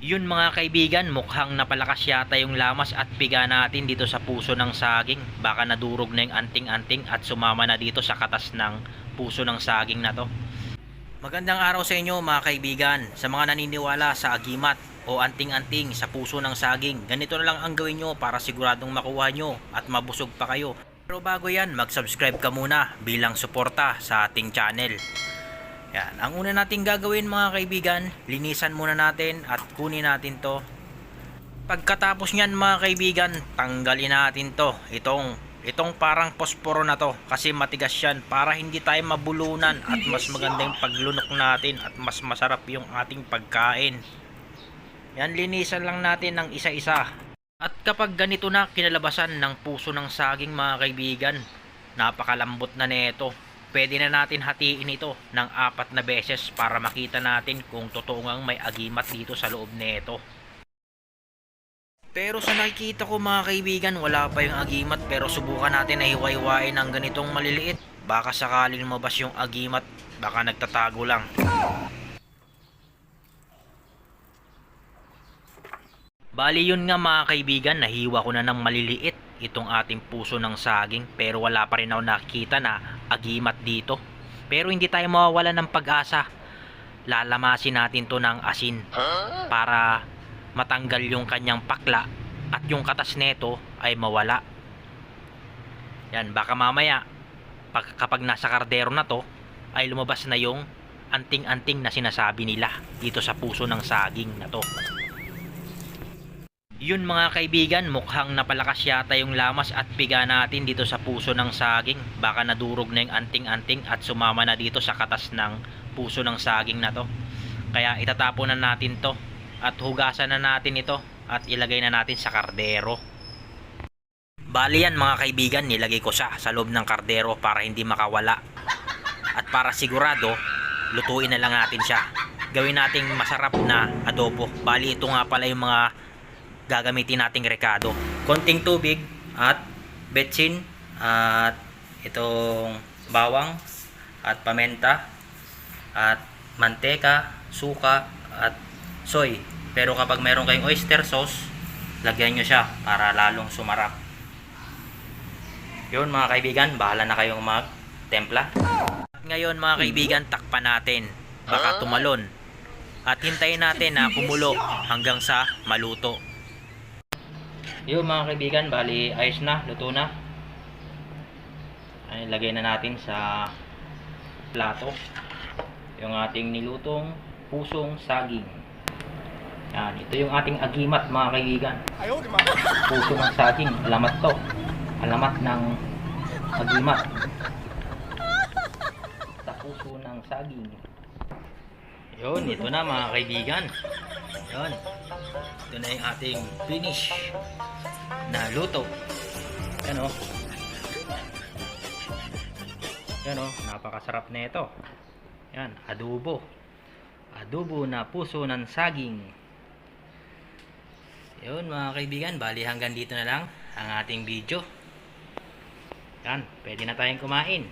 Yun mga kaibigan, mukhang napalakas yata yung lamas at piga natin dito sa puso ng saging. Baka nadurog na yung anting-anting at sumama na dito sa katas ng puso ng saging na to. Magandang araw sa inyo mga kaibigan. Sa mga naniniwala sa agimat o anting-anting sa puso ng saging, ganito na lang ang gawin nyo para siguradong makuha nyo at mabusog pa kayo. Pero bago yan, mag-subscribe ka muna bilang suporta sa ating channel. Yan, ang una nating gagawin mga kaibigan, linisan muna natin at kunin natin to. Pagkatapos nyan mga kaibigan, tanggalin natin to. Itong parang posporo na to kasi matigas yan para hindi tayo mabulunan at mas maganda yung paglunok natin at mas masarap yung ating pagkain. Yan, linisan lang natin ng isa-isa. At kapag ganito na kinalabasan ng puso ng saging mga kaibigan, napakalambot na neto. Pwede na natin hatiin ito ng 4 na beses para makita natin kung totoo ngang may agimat dito sa loob nito. Pero sa nakikita ko mga kaibigan, wala pa yung agimat, pero subukan natin na hiwa-hiwain ng ganitong maliliit. Baka sakaling lumabas yung agimat, baka nagtatago lang. Bali yun nga mga kaibigan, nahiwa ko na ng maliliit itong ating puso ng saging, pero wala pa rin ako nakikita na agimat dito. Pero hindi tayo mawawala ng pag-asa. Lalamasin natin to ng asin para matanggal yung kanyang pakla at yung katas neto ay mawala. Yan, baka mamaya kapag nasa kardero na to ay lumabas na yung anting-anting na sinasabi nila dito sa puso ng saging na to. Yun mga kaibigan, mukhang napalakas yata yung lamas at piga natin dito sa puso ng saging. Baka nadurog na yung anting-anting at sumama na dito sa katas ng puso ng saging na to. Kaya itatapon na natin to at hugasan na natin ito at ilagay na natin sa kardero. Bali yan mga kaibigan, nilagay ko siya sa loob ng kardero para hindi makawala. At para sigurado, lutuin na lang natin siya. Gawin nating masarap na adobo. Bali ito nga pala yung mga gagamitin nating rekado. Konting tubig at betsin at itong bawang at pamenta at manteka, suka at soy. Pero kapag meron kayong oyster sauce, lagyan nyo siya para lalong sumarap. Yun mga kaibigan, bahala na kayong magtempla. At ngayon mga kaibigan, takpan natin. Baka tumalon. At hintayin natin na kumulo hanggang sa maluto. Yun mga kaibigan, bali ayos na, luto na. Ay, lagay na natin sa plato yung ating nilutong pusong saging. Yan, ito yung ating agimat mga kaibigan. Puso ng saging, alamat to. Alamat ng agimat. Sa puso ng saging. Yun, ito na mga kaibigan. Yun. Ito na yung ating finish na luto. Yan o. Yan o, napakasarap na ito. Yan, adobo. Adobo na puso ng saging. Yun mga kaibigan, bali hanggang dito na lang ang ating video. Yan, pwede na tayong kumain.